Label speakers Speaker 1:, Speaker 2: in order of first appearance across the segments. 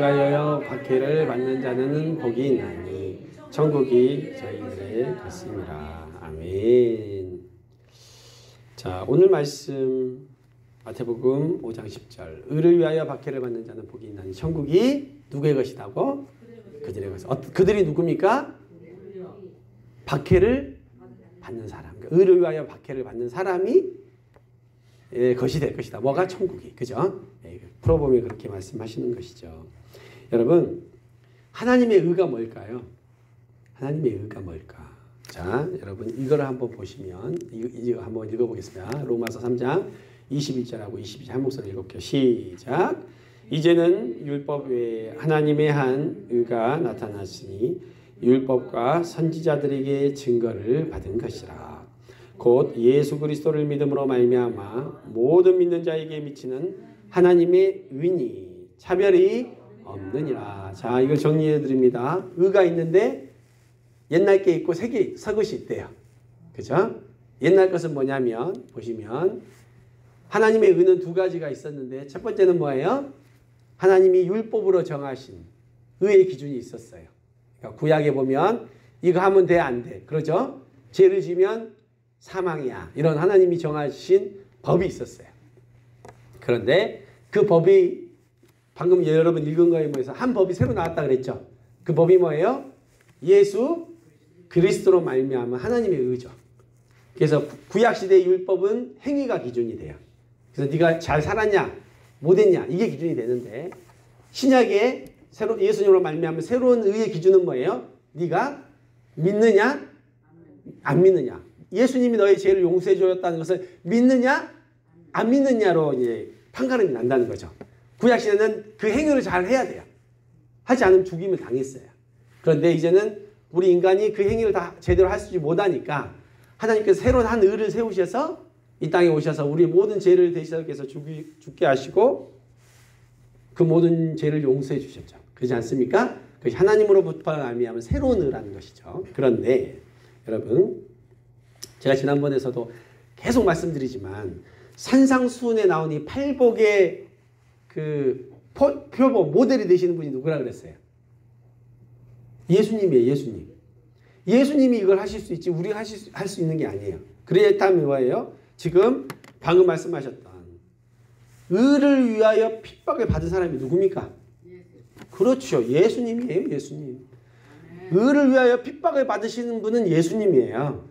Speaker 1: 위하여 박해를 받는 자는 복이 있나니 천국이 저희들의 것입니다. 아멘. 자, 오늘 말씀 마태복음 5장 10절. 의를 위하여 박해를 받는 자는 복이 있나니 천국이 누구의 것이라고? 그들의 것. 그들이 누굽니까? 박해를 받는 사람. 의를 위하여 박해를 받는 사람이 것이 될 것이다. 뭐가? 천국이. 그죠? 풀어보면 그렇게 말씀하시는 것이죠. 여러분, 하나님의 의가 뭘까요? 하나님의 의가 뭘까? 자, 여러분 이거를 한번 보시면 이거 한번 읽어보겠습니다. 로마서 3장 21절하고 22절 한 목소리 읽어볼게요. 시작. 이제는 율법 외에 하나님의 한 의가 나타났으니 율법과 선지자들에게 증거를 받은 것이라. 곧 예수 그리스도를 믿음으로 말미암아 모든 믿는 자에게 미치는 하나님의 의니 차별이 없느니라. 자, 이걸 정리해 드립니다. 의가 있는데 옛날 게 있고 새 것이 있대요. 그죠? 옛날 것은 뭐냐면 보시면 하나님의 의는 두 가지가 있었는데 첫 번째는 뭐예요? 하나님이 율법으로 정하신 의의 기준이 있었어요. 그러니까 구약에 보면 이거 하면 돼, 안 돼. 그러죠? 죄를 지면 사망이야. 이런 하나님이 정하신 법이 있었어요. 그런데 그 법이 방금 여러분 읽은 거에 뭐해서 한 법이 새로 나왔다 그랬죠. 그 법이 뭐예요? 예수 그리스도로 말미암은 하나님의 의죠. 그래서 구약시대의 율법은 행위가 기준이 돼요. 그래서 네가 잘 살았냐 못했냐 이게 기준이 되는데 신약의 예수님으로 말미암은 새로운 의의 기준은 뭐예요? 네가 믿느냐 안 믿느냐. 예수님이 너의 죄를 용서해 주었다는 것을 믿느냐 안 믿느냐로 이제 판가름이 난다는 거죠. 구약시대는 그 행위를 잘 해야 돼요. 하지 않으면 죽임을 당했어요. 그런데 이제는 우리 인간이 그 행위를 다 제대로 할 수 못하니까 하나님께서 새로운 한 의를 세우셔서 이 땅에 오셔서 우리 모든 죄를 대신하셔서 죽게 하시고 그 모든 죄를 용서해 주셨죠. 그렇지 않습니까? 그것이 하나님으로부터 말미암은 새로운 의라는 것이죠. 그런데 여러분 제가 지난번에서도 계속 말씀드리지만 산상수훈에 나온 이 팔복의 그 표본 모델이 되시는 분이 누구라 그랬어요? 예수님이에요. 예수님. 예수님이 이걸 하실 수 있지 우리가 할 수 있는 게 아니에요. 그렇다면 뭐예요? 지금 방금 말씀하셨던 의를 위하여 핍박을 받은 사람이 누굽니까? 그렇죠. 예수님이에요. 예수님. 의를 위하여 핍박을 받으시는 분은 예수님이에요.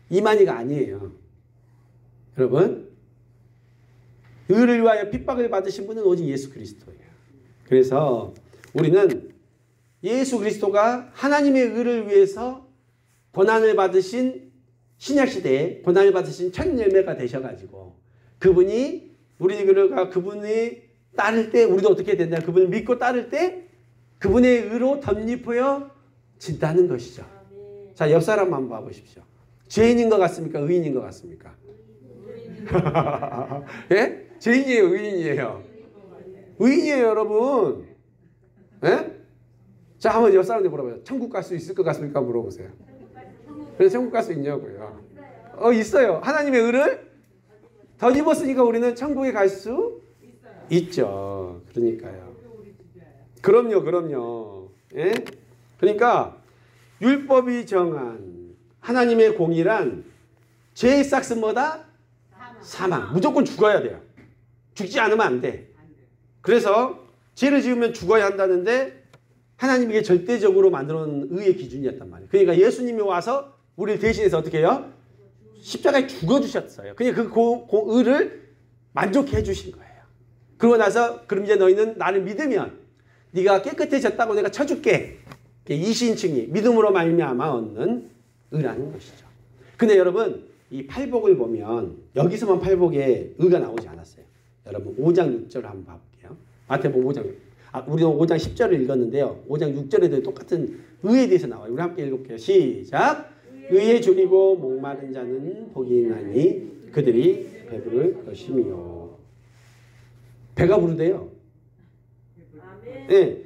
Speaker 1: 이만희가 아니에요. 여러분 의를 위하여 핍박을 받으신 분은 오직 예수 그리스도예요. 그래서 우리는 예수 그리스도가 하나님의 의를 위해서 고난을 받으신 신약시대에 고난을 받으신 천열매가 되셔가지고 그분이 우리가 그분이 따를 때 우리도 어떻게 된다. 그분을 믿고 따를 때 그분의 의로 덧입혀 진다는 것이죠. 자, 옆 사람 한번 봐보십시오. 죄인인 것 같습니까? 의인인 것 같습니까? 예? 죄인이에요? 의인이에요? 의인이에요, 여러분. 예? 자, 한번 옆 사람한테 물어봐요. 천국 갈 수 있을 것 같습니까? 물어보세요. 그래서 천국 갈 수 있냐고요. 있어요. 하나님의 의를 덧입었으니까 우리는 천국에 갈 수 있죠. 그러니까요. 그럼요. 예? 그러니까 율법이 정한 하나님의 공의란 죄의 싹은 뭐다? 사망. 무조건 죽어야 돼요. 죽지 않으면 안 돼. 그래서 죄를 지으면 죽어야 한다는데 하나님에게 절대적으로 만들어 놓은 의의 기준이었단 말이에요. 그러니까 예수님이 와서 우리를 대신해서 어떻게 해요? 십자가에 죽어주셨어요. 그러니까 그 의를 만족해 해 주신 거예요. 그러고 나서 그럼 이제 너희는 나를 믿으면 네가 깨끗해졌다고 내가 쳐줄게. 이신칭이 믿음으로 말미암아 얻는 의라는 것이죠. 근데 여러분 이 팔복을 보면 여기서만 팔복에 의가 나오지 않았어요. 여러분 5장 6절을 한번 봐볼게요. 마태복음 5장 우리는 5장 10절을 읽었는데요. 5장 6절에도 똑같은 의에 대해서 나와요. 우리 함께 읽어볼게요. 시작. 의에 줄이고 목마른 자는 복이 있나니 그들이 배부를 것이며. 배가 부르대요. 네.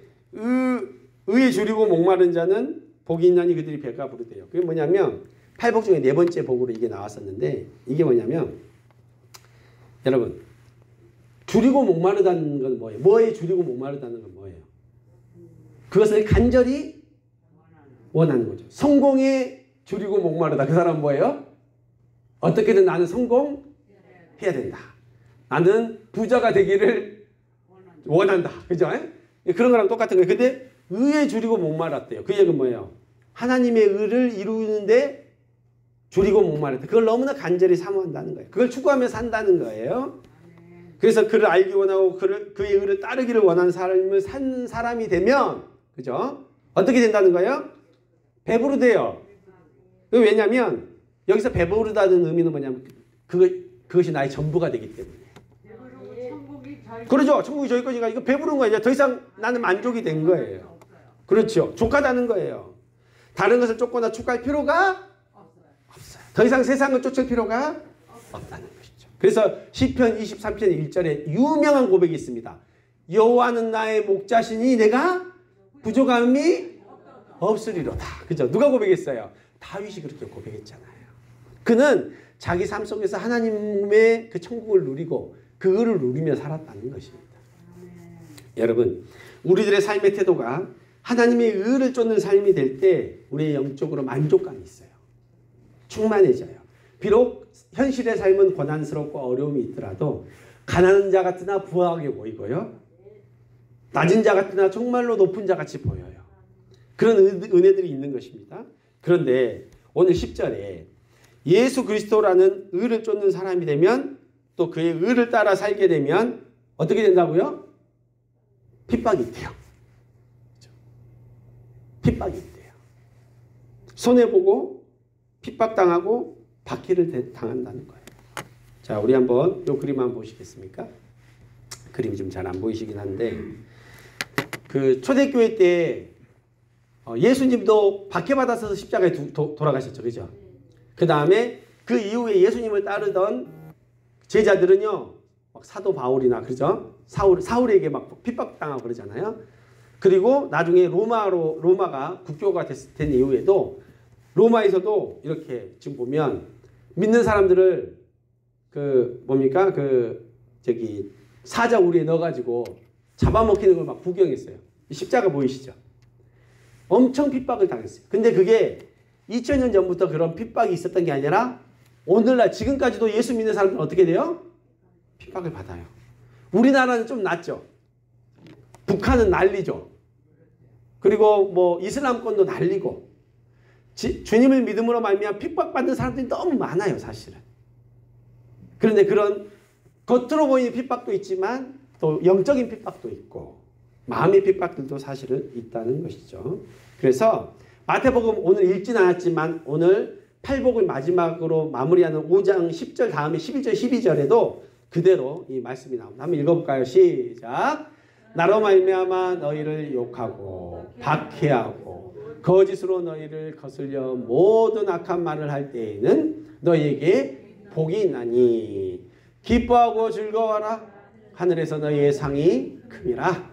Speaker 1: 의에 줄이고 목마른 자는 복이 있나니 그들이 배가 부르대요. 그게 뭐냐면 팔복 중에 네 번째 복으로 이게 나왔었는데 이게 뭐냐면 여러분 줄이고 목마르다는 건 뭐예요? 뭐에 줄이고 목마르다는 건 뭐예요? 그것을 간절히 원하는 거죠. 성공에 줄이고 목마르다. 그 사람은 뭐예요? 어떻게든 나는 성공해야 된다. 나는 부자가 되기를 원한다. 그죠? 그런 거랑 똑같은 거예요. 근데 의에 줄이고 목마랐대요. 그 얘기는 뭐예요? 하나님의 의를 이루는데 줄이고 목마랐다. 그걸 너무나 간절히 사모한다는 거예요. 그걸 추구하며 산다는 거예요. 그래서 그를 알기 원하고 그의 의를 따르기를 원하는 삶을 사는 사람이 되면, 그죠? 어떻게 된다는 거예요? 배부르대요. 왜냐하면 여기서 배부르다는 의미는 뭐냐면 그것이 나의 전부가 되기 때문에. 그렇죠. 천국이 저희 거니까 이거 배부른 거예요. 더 이상 나는 만족이 된 거예요. 그렇죠. 족하다는 거예요. 다른 것을 쫓거나 축할 필요가 없어요. 더 이상 세상을 쫓을 필요가 없다는 것이죠. 그래서 시편 23편 1절에 유명한 고백이 있습니다. 여호와는 나의 목자시니 내가 부족함이 없으리로다. 그죠? 누가 고백했어요? 다윗이 그렇게 고백했잖아요. 그는 자기 삶 속에서 하나님의 그 천국을 누리고 그 의를 누리며 살았다는 것입니다. 여러분, 우리들의 삶의 태도가 하나님의 의를 쫓는 삶이 될 때 우리의 영적으로 만족감이 있어요. 충만해져요. 비록 현실의 삶은 고난스럽고 어려움이 있더라도 가난한 자 같으나 부하게 보이고요. 낮은 자 같으나 정말로 높은 자 같이 보여요. 그런 은혜들이 있는 것입니다. 그런데 오늘 10절에 예수 그리스도라는 의를 쫓는 사람이 되면 또 그의 의를 따라 살게 되면 어떻게 된다고요? 핍박이 있대요. 핍박이 있대요. 손해보고 핍박당하고 박해를 당한다는 거예요. 자, 우리 한번 이 그림 한번 보시겠습니까? 그림이 좀 잘 안 보이시긴 한데 그 초대교회 때 예수님도 박해받아서 십자가에 돌아가셨죠. 그죠? 그 다음에 그 이후에 예수님을 따르던 제자들은요, 막 사도 바울이나, 그죠? 사울에게 막 핍박당하고 그러잖아요. 그리고 나중에 로마가 국교가 된 이후에도 로마에서도 이렇게 지금 보면 믿는 사람들을 사자 우리에 넣어가지고 잡아먹히는 걸 막 구경했어요. 십자가 보이시죠? 엄청 핍박을 당했어요. 근데 그게 2000년 전부터 그런 핍박이 있었던 게 아니라 오늘날 지금까지도 예수 믿는 사람들은 어떻게 돼요? 핍박을 받아요. 우리나라는 좀 낫죠. 북한은 난리죠. 그리고 뭐 이슬람권도 난리고 주님을 믿음으로 말미암아 핍박받는 사람들이 너무 많아요. 사실은. 그런데 그런 겉으로 보이는 핍박도 있지만 또 영적인 핍박도 있고 마음의 핍박들도 사실은 있다는 것이죠. 그래서 마태복음 오늘 읽진 않았지만 오늘 팔복을 마지막으로 마무리하는 5장 10절 다음에 11절 12절에도 그대로 이 말씀이 나옵니다. 한번 읽어볼까요? 시작. 나로 말미암아 너희를 욕하고 박해하고 거짓으로 너희를 거슬려 모든 악한 말을 할 때에는 너희에게 복이 있나니 기뻐하고 즐거워하라. 하늘에서 너희의 상이 큼이라.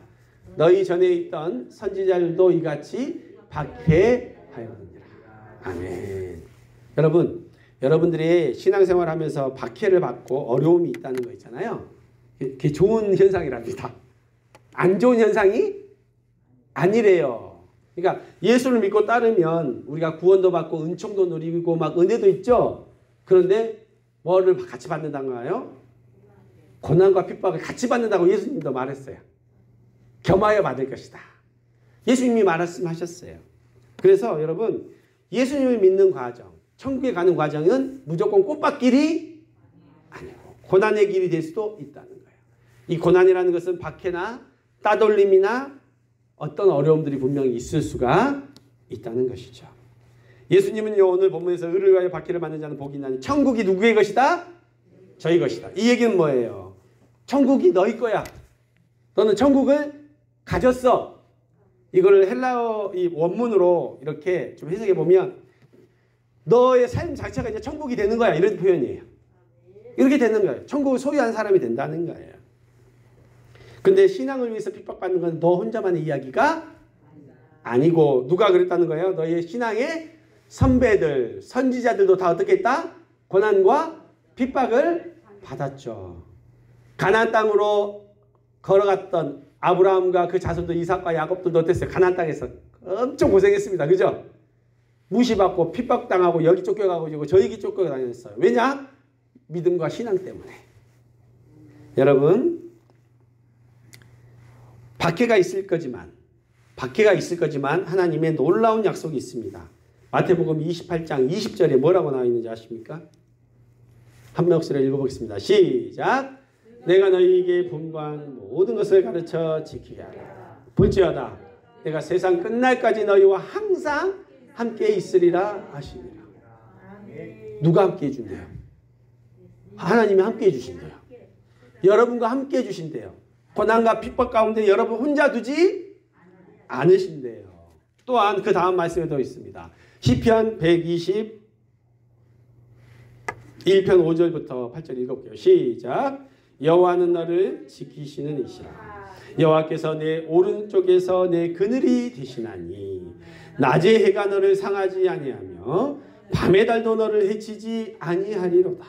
Speaker 1: 너희 전에 있던 선지자들도 이같이 박해하였느니라. 아멘. 여러분들이 신앙생활 하면서 박해를 받고 어려움이 있다는 거 있잖아요. 그게 좋은 현상이랍니다. 안 좋은 현상이 아니래요. 그러니까 예수를 믿고 따르면 우리가 구원도 받고 은총도 누리고 막 은혜도 있죠. 그런데 뭐를 같이 받는다고요? 고난과 핍박을 같이 받는다고 예수님도 말했어요. 겸하여 받을 것이다. 예수님이 말씀하셨어요. 그래서 여러분 예수님을 믿는 과정, 천국에 가는 과정은 무조건 꽃밭길이 아니고 고난의 길이 될 수도 있다는 거예요. 이 고난이라는 것은 박해나 따돌림이나 어떤 어려움들이 분명히 있을 수가 있다는 것이죠. 예수님은요 오늘 본문에서 의를 위하여 박해를 받는 자는 복이 있나니 천국이 누구의 것이다? 저희 것이다. 이 얘기는 뭐예요? 천국이 너희 거야. 너는 천국을 가졌어. 이걸 헬라어 이 원문으로 이렇게 좀 해석해 보면 너의 삶 자체가 이제 천국이 되는 거야. 이런 표현이에요. 이렇게 되는 거예요. 천국을 소유한 사람이 된다는 거예요. 근데 신앙을 위해서 핍박받는 건 너 혼자만의 이야기가 아니고 누가 그랬다는 거예요? 너의 신앙의 선배들, 선지자들도 다 어떻게 했다? 고난과 핍박을 받았죠. 가나안 땅으로 걸어갔던 아브라함과 그 자손들 이삭과 야곱들도 어땠어요? 가나안 땅에서 엄청 고생했습니다. 그죠? 무시받고 핍박당하고 여기 쫓겨가고 저기 쫓겨다녔어요. 왜냐? 믿음과 신앙 때문에. 여러분, 박해가 있을 거지만 하나님의 놀라운 약속이 있습니다. 마태복음 28장 20절에 뭐라고 나와 있는지 아십니까? 한 목소리로 읽어보겠습니다. 시작! 내가 너희에게 분부한 모든 것을 가르쳐 지키게 하라. 볼지어다 내가 세상 끝날까지 너희와 항상 함께 있으리라 하시니라. 누가 함께 해준대요? 하나님이 함께 해주신대요. 여러분과 함께 해주신대요. 고난과 핍박 가운데 여러분 혼자 두지 않으신대요. 또한 그 다음 말씀에도 있습니다. 시편 121편 5절부터 8절 읽어볼게요. 시작! 여호와는 너를 지키시는 이시라. 여호와께서 내 오른쪽에서 내 그늘이 되시나니 낮에 해가 너를 상하지 아니하며 밤의 달도 너를 해치지 아니하리로다.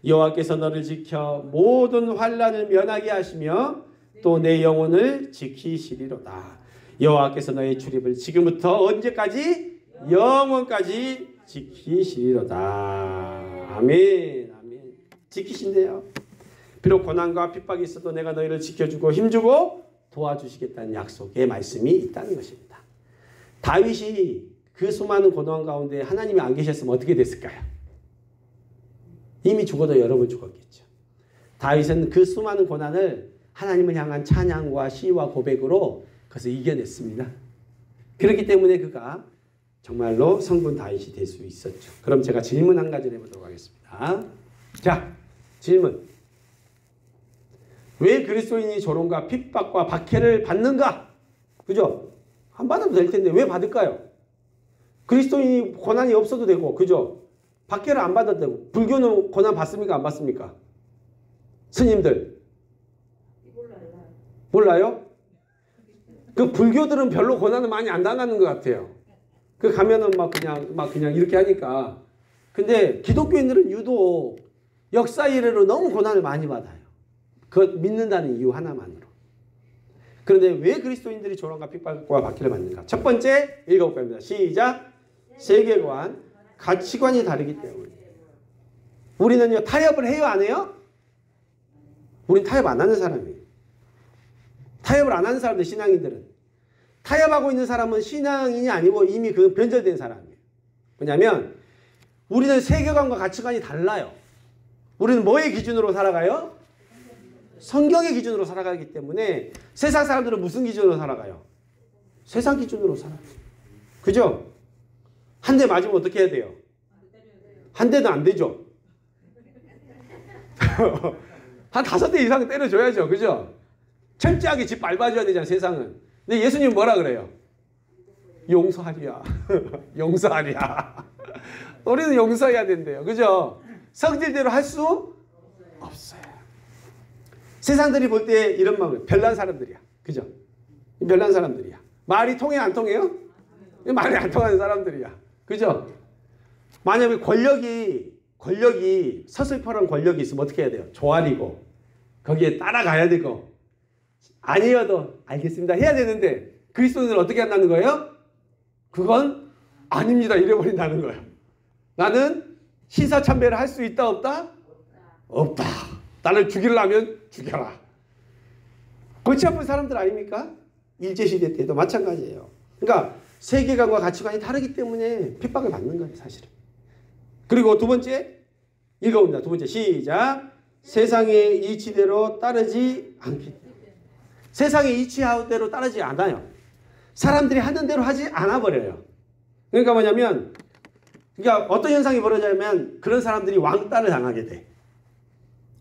Speaker 1: 여호와께서 너를 지켜 모든 환난을 면하게 하시며 또 내 영혼을 지키시리로다. 여호와께서 너의 출입을 지금부터 언제까지? 영원까지 지키시리로다. 아멘. 아멘. 지키신대요. 비록 고난과 핍박이 있어도 내가 너희를 지켜주고 힘주고 도와주시겠다는 약속의 말씀이 있다는 것입니다. 다윗이 그 수많은 고난 가운데 하나님이 안 계셨으면 어떻게 됐을까요? 이미 죽어도 여러 번 죽었겠죠. 다윗은 그 수많은 고난을 하나님을 향한 찬양과 시와 고백으로 그것을 이겨냈습니다. 그렇기 때문에 그가 정말로 성분 다윗이 될 수 있었죠. 그럼 제가 질문 한 가지 해보도록 하겠습니다. 자, 질문. 왜 그리스도인이 조롱과 핍박과 박해를 받는가? 그죠? 안 받아도 될 텐데 왜 받을까요? 그리스도인이 고난이 없어도 되고, 그죠? 박해를 안 받아도 되고. 불교는 고난 받습니까? 안 받습니까? 스님들. 몰라요? 그 불교들은 별로 고난을 많이 안 당하는 것 같아요. 그 가면은 막 그냥 이렇게 하니까. 근데 기독교인들은 유독 역사 이래로 너무 고난을 많이 받아요. 그것 믿는다는 이유 하나만으로. 그런데 왜 그리스도인들이 조롱과 핍박과 박해를 받는가? 첫 번째 읽어볼까요? 시작! 세계관, 가치관이 다르기 때문에. 우리는요, 타협을 해요, 안 해요? 우린 타협 안 하는 사람이에요. 타협을 안 하는 사람들, 신앙인들은. 타협하고 있는 사람은 신앙인이 아니고 이미 그 변절된 사람이에요. 뭐냐면 우리는 세계관과 가치관이 달라요. 우리는 뭐의 기준으로 살아가요? 성경의 기준으로 살아가기 때문에 세상 사람들은 무슨 기준으로 살아가요? 세상 기준으로 살아요. 그죠? 한 대 맞으면 어떻게 해야 돼요? 한 대도 안 되죠? 한 5대 이상 때려줘야죠. 그죠? 철저하게 집 밟아줘야 되잖아요, 세상은. 근데 예수님 뭐라 그래요? 용서하리야. 용서하리야. 우리는 용서해야 된대요. 그죠? 성질대로 할 수 없어요. 세상들이 볼 때 이런 마음을 별난 사람들이야. 그죠? 별난 사람들이야. 말이 통해 안 통해요? 말이 안 통하는 사람들이야. 그죠? 만약에 권력이 서슬퍼런 권력이 있으면 어떻게 해야 돼요? 조아리고 거기에 따라가야 되고 아니어도 알겠습니다 해야 되는데 그리스도인들은 어떻게 한다는 거예요? 그건 아닙니다 이래버린다는 거예요. 나는 신사참배를 할 수 있다 없다? 없다. 나를 죽이려면 죽여라. 골치 아픈 사람들 아닙니까? 일제시대 때도 마찬가지예요. 그러니까 세계관과 가치관이 다르기 때문에 핍박을 받는 거예요 사실은. 그리고 두 번째 읽어봅니다. 두 번째 시작. 세상의 이치대로 따르지 않기 때문에. 세상의 이치대로 따르지 않아요. 사람들이 하는 대로 하지 않아 버려요. 그러니까 뭐냐면 그러니까 어떤 현상이 벌어지냐면 그런 사람들이 왕따를 당하게 돼.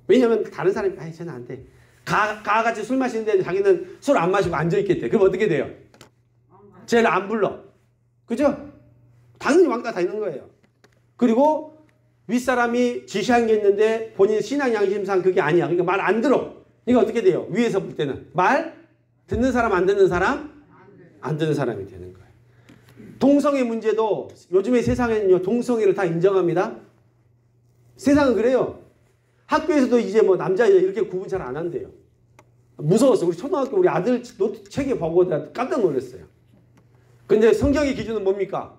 Speaker 1: 왜냐면 다른 사람이 아이 쟤는 안 돼. 같이 술 마시는데 자기는 술 안 마시고 앉아있겠대. 그럼 어떻게 돼요? 쟤는 안 불러. 그죠? 당연히 왕따 다 있는 거예요. 그리고 윗사람이 지시한 게 있는데 본인 신앙 양심상 그게 아니야. 그러니까 말 안 들어. 그러니까 어떻게 돼요? 위에서 볼 때는 말 듣는 사람 안 듣는 사람 안 듣는 사람이 되는 거예요. 동성애 문제도 요즘의 세상에는요 동성애를 다 인정합니다. 세상은 그래요. 학교에서도 이제 뭐 남자 여자 이렇게 구분 잘 안 한대요. 무서웠어. 우리 초등학교 우리 아들 노트 책에 보고 내가 깜짝 놀랐어요. 근데 성경의 기준은 뭡니까?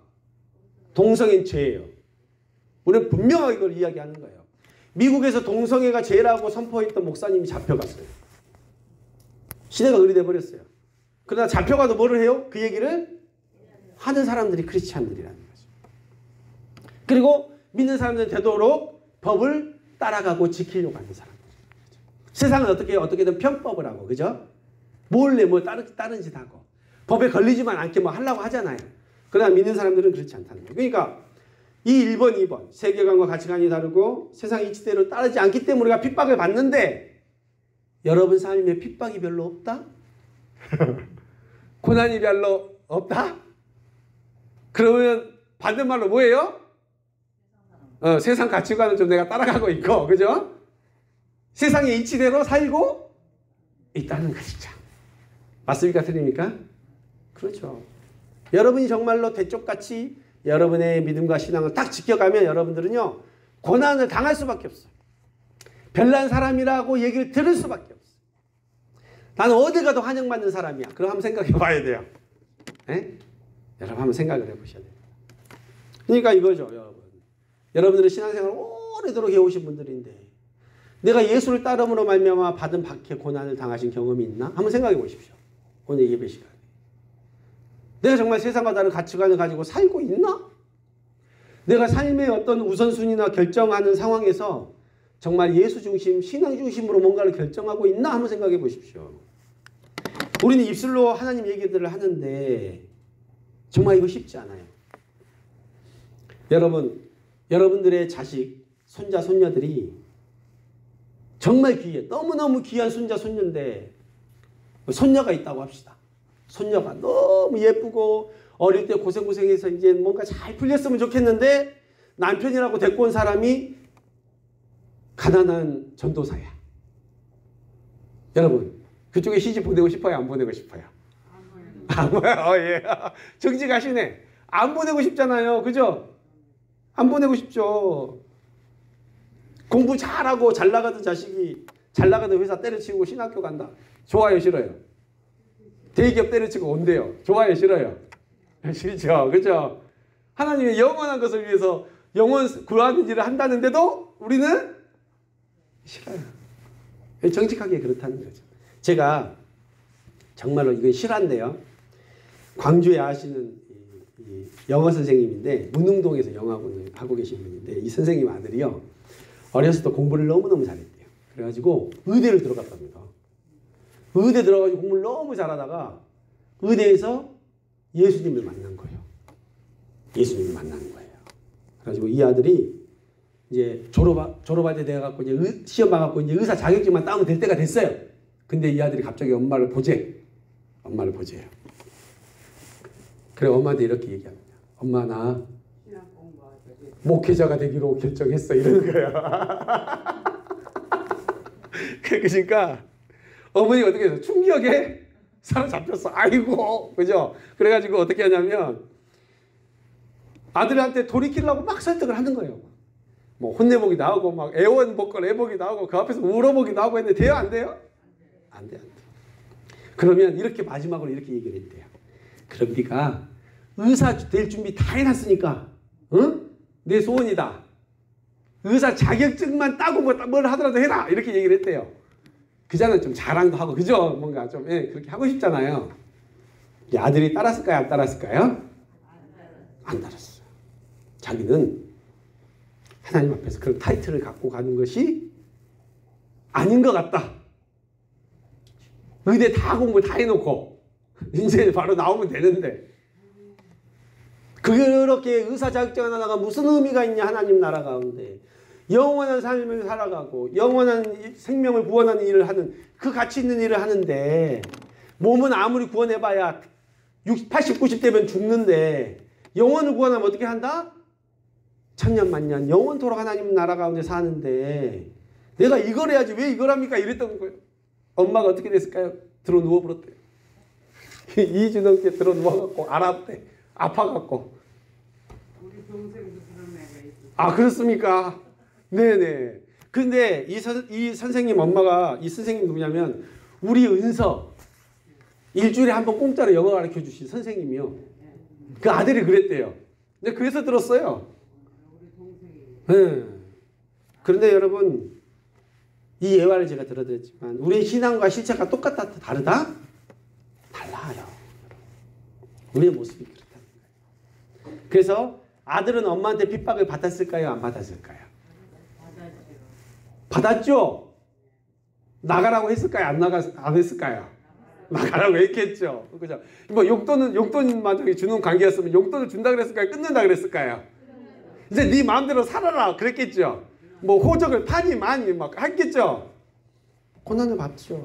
Speaker 1: 동성애는 죄예요. 우리는 분명하게 이걸 이야기하는 거예요. 미국에서 동성애가 죄라고 선포했던 목사님이 잡혀갔어요. 시대가 그리 돼버렸어요. 그러나 잡혀가도 뭐를 해요? 그 얘기를 하는 사람들이 크리스찬들이라는 거죠. 그리고 믿는 사람들은 되도록 법을 따라가고 지키려고 하는 사람들. 세상은 어떻게 해요? 어떻게든 편법을 하고, 그죠? 몰래 뭐 다른 짓 하고. 법에 걸리지만 않게 뭐 하려고 하잖아요. 그러나 믿는 사람들은 그렇지 않다는 거예요. 그러니까 이 1번, 2번 세계관과 가치관이 다르고 세상 이치대로 따르지 않기 때문에 우리가 핍박을 받는데 여러분 삶에 핍박이 별로 없다? 고난이 별로 없다? 그러면 반대말로 뭐예요? 세상 가치관을 좀 내가 따라가고 있고, 그죠? 세상의 이치대로 살고 있다는 것이죠. 맞습니까? 틀립니까? 그렇죠. 여러분이 정말로 대쪽같이 여러분의 믿음과 신앙을 딱 지켜가면 여러분들은요, 고난을 당할 수밖에 없어요. 별난 사람이라고 얘기를 들을 수밖에 없어요. 나는 어디 가도 환영받는 사람이야. 그럼 한번 생각해 봐야 돼요. 에? 여러분 한번 생각을 해 보셔야 돼요. 그러니까 이거죠, 여러분. 여러분들은 신앙생활을 오래도록 해오신 분들인데 내가 예수를 따름으로 말미암아 받은 박해 고난을 당하신 경험이 있나? 한번 생각해 보십시오. 오늘 예배 시간에. 내가 정말 세상과 다른 가치관을 가지고 살고 있나? 내가 삶의 어떤 우선순위나 결정하는 상황에서 정말 예수 중심, 신앙 중심으로 뭔가를 결정하고 있나? 한번 생각해 보십시오. 우리는 입술로 하나님 얘기들을 하는데 정말 이거 쉽지 않아요. 여러분들의 자식, 손자, 손녀들이 정말 귀해. 너무너무 귀한 손자, 손녀인데 손녀가 있다고 합시다. 손녀가 너무 예쁘고 어릴 때 고생해서 이제 뭔가 잘 풀렸으면 좋겠는데 남편이라고 데리고 온 사람이 가난한 전도사야. 여러분 그쪽에 시집 보내고 싶어요? 안 보내고 싶어요? 안 보내요. 예. 정직하시네. 안 보내고 싶잖아요. 그죠? 안 보내고 싶죠. 공부 잘하고 잘 나가던 자식이 잘 나가던 회사 때려치우고 신학교 간다. 좋아요? 싫어요? 대기업 때려치고 온대요. 좋아요? 싫어요? 싫죠. 그죠? 하나님의 영원한 것을 위해서 영원 구하는 일을 한다는데도 우리는 싫어요. 정직하게 그렇다는 거죠. 제가 정말로 이건 실화인데요. 광주에 아시는 이 영어 선생님인데 문흥동에서 영어학원을 하고 계신 분인데 이 선생님 아들이요. 어렸을 때 공부를 너무너무 잘했대요. 그래가지고 의대를 들어갔답니다. 의대 들어가지고 공부를 너무 잘하다가 의대에서 예수님을 만난 거예요. 예수님을 만나는 거예요. 그래가지고 이 아들이 이제 졸업할 때 돼갖고 이제 시험 봐갖고 이제 의사 자격증만 따면 될 때가 됐어요. 근데 이 아들이 갑자기 엄마를 보재요. 그래 엄마한테 이렇게 얘기합니다. 엄마 나 목회자가 되기로 결정했어. 이러는 거예요. 그러니까 어머니가 어떻게 해서 충격에 사로잡혔어. 아이고, 그죠? 그래가지고 어떻게 하냐면 아들한테 돌이키려고 막 설득을 하는 거예요. 뭐 혼내보기도 하고 막 애원복걸 애보기도 하고 그 앞에서 울어보기도 하고 했는데 돼요? 안 돼요? 안 돼. 그러면 이렇게 마지막으로 이렇게 얘기를 했대요. 그럼 네가 의사 될 준비 다 해놨으니까 응? 내 소원이다. 의사 자격증만 따고 뭘 하더라도 해라. 이렇게 얘기를 했대요. 그자는 좀 자랑도 하고 그죠? 뭔가 좀 그렇게 하고 싶잖아요. 아들이 따랐을까요? 안 따랐을까요? 안 따랐어요. 자기는 하나님 앞에서 그런 타이틀을 갖고 가는 것이 아닌 것 같다. 의대 다 공부 다 해놓고 이제 바로 나오면 되는데 그렇게 의사 자격증 하나가 무슨 의미가 있냐. 하나님 나라 가운데 영원한 삶을 살아가고 영원한 생명을 구원하는 일을 하는 그 가치 있는 일을 하는데 몸은 아무리 구원해봐야 80, 90대면 죽는데 영혼을 구원하면 어떻게 한다? 천년 만년 영원토록 하나님 나라 가운데 사는데 내가 이걸 해야지 왜 이걸 합니까? 이랬던 거예요. 엄마가 어떻게 됐을까요? 들어 누워버렸대요. 2주 넘게 들어 누워갖고 알았대. 아파갖고.
Speaker 2: 우리 동생도 그런 애가 있어.
Speaker 1: 아 그렇습니까? 네네. 근데 이 선생님 엄마가 이 선생님 누구냐면 우리 은서 일주일에 한 번 공짜로 영어 가르쳐 주신 선생님이요. 그 아들이 그랬대요. 근데 그래서 들었어요. 네. 그런데 여러분 이 예화를 제가 들어드렸지만 우리의 신앙과 실체가 똑같다 다르다? 달라요. 우리의 모습이 그렇다는 거예요. 그래서 아들은 엄마한테 핍박을 받았을까요? 안 받았을까요? 받았죠? 나가라고 했을까요? 안 했을까요? 나가라고 했겠죠. 그죠? 뭐 용돈만 주는 관계였으면 용돈을 준다 그랬을까요? 끊는다 그랬을까요? 이제 네 마음대로 살아라 그랬겠죠. 뭐 호적을 파니 마니 막 했겠죠. 고난을 받죠.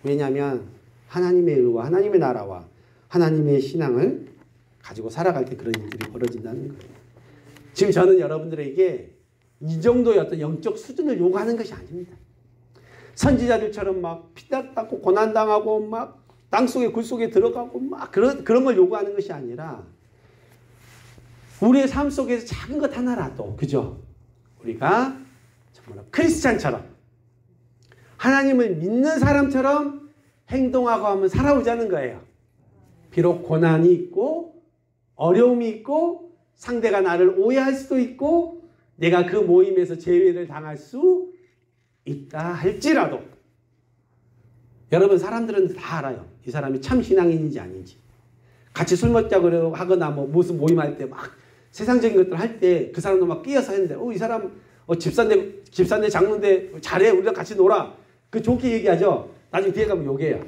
Speaker 1: 왜냐하면 하나님의 의와 하나님의 나라와 하나님의 신앙을 가지고 살아갈 때 그런 일들이 벌어진다는 거예요. 지금 저는 여러분들에게 이 정도의 어떤 영적 수준을 요구하는 것이 아닙니다. 선지자들처럼 막 피딱닦고 고난당하고 막 땅속에 굴속에 들어가고 막 그런 걸 요구하는 것이 아니라 우리의 삶 속에서 작은 것 하나라도 그죠? 우리가 정말 크리스찬처럼 하나님을 믿는 사람처럼 행동하고 하면 살아오자는 거예요. 비록 고난이 있고 어려움이 있고 상대가 나를 오해할 수도 있고 내가 그 모임에서 제외를 당할 수 있다 할지라도 여러분 사람들은 다 알아요. 이 사람이 참 신앙인인지 아닌지. 같이 술 먹자고 하거나 뭐 무슨 모임할 때 막 세상적인 것들 할 때 그 사람도 막 끼어서 했는데 이 사람 집사인데 장로인데 잘해 우리랑 같이 놀아. 그 좋게 얘기하죠. 나중에 뒤에 가면 욕해요.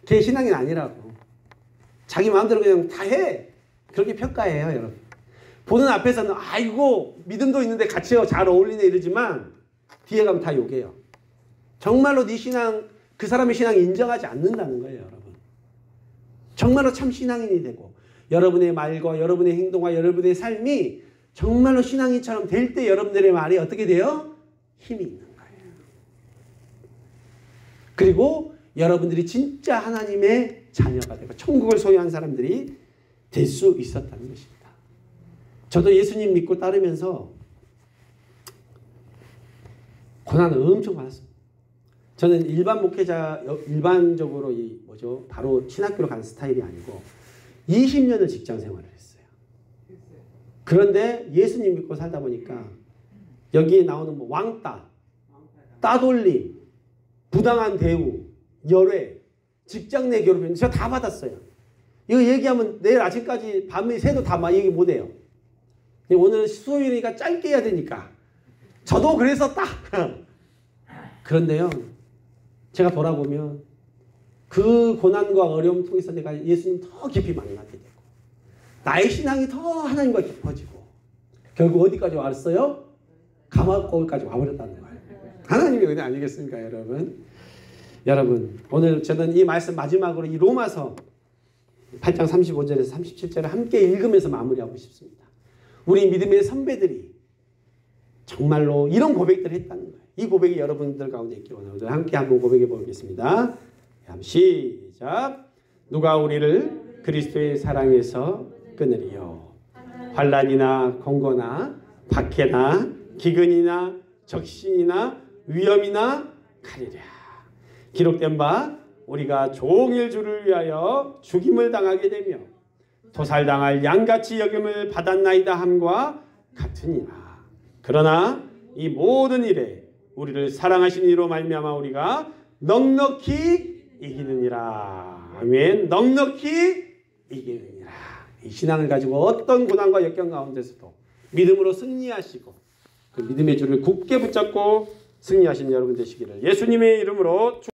Speaker 1: 걔 신앙인 아니라고. 자기 마음대로 그냥 다 해. 그렇게 평가해요 여러분. 보는 앞에서는 아이고 믿음도 있는데 같이 잘 어울리네 이러지만 뒤에 가면 다 욕해요. 정말로 네 신앙 그 사람의 신앙을 인정하지 않는다는 거예요 여러분. 정말로 참 신앙인이 되고 여러분의 말과 여러분의 행동과 여러분의 삶이 정말로 신앙인처럼 될 때 여러분들의 말이 어떻게 돼요? 힘이 있는 거예요. 그리고 여러분들이 진짜 하나님의 자녀가 되고 천국을 소유한 사람들이 될 수 있었다는 것입니다. 저도 예수님 믿고 따르면서 고난을 엄청 받았습니다. 저는 일반 목회자, 일반적으로 바로 신학교로 가는 스타일이 아니고 20년을 직장 생활을 했어요. 그런데 예수님 믿고 살다 보니까 여기에 나오는 뭐 왕따, 따돌림, 부당한 대우, 열애, 직장 내 괴롭힘 제가 다 받았어요. 이거 얘기하면 내일 아침까지 밤에 새도 다 막 얘기 못해요. 오늘 수요일이니까 짧게 해야 되니까. 저도 그랬었다. 그런데요. 제가 돌아보면 그 고난과 어려움 통해서 내가 예수님 더 깊이 만나게 되고 나의 신앙이 더 하나님과 깊어지고 결국 어디까지 왔어요? 감옥까지 와버렸다는 거예요. 하나님의 은혜 아니겠습니까 여러분? 여러분 오늘 저는 이 말씀 마지막으로 이 로마서 8장 35절에서 37절을 함께 읽으면서 마무리하고 싶습니다. 우리 믿음의 선배들이 정말로 이런 고백들을 했다는 거예요. 이 고백이 여러분들 가운데 있기를 원합니다. 함께 한번 고백해 보겠습니다. 시작. 누가 우리를 그리스도의 사랑에서 끊으리요. 환난이나 공고나 박해나 기근이나 적신이나 위험이나 칼이랴. 기록된 바 우리가 종일 주를 위하여 죽임을 당하게 되며 도살당할 양같이 여김을 받았나이다 함과 같으니라. 그러나 이 모든 일에 우리를 사랑하신 이로 말미암아 우리가 넉넉히 이기느니라. 아멘. 넉넉히 이기느니라. 이 신앙을 가지고 어떤 고난과 역경 가운데서도 믿음으로 승리하시고 그 믿음의 줄을 굳게 붙잡고 승리하신 여러분 되시기를 예수님의 이름으로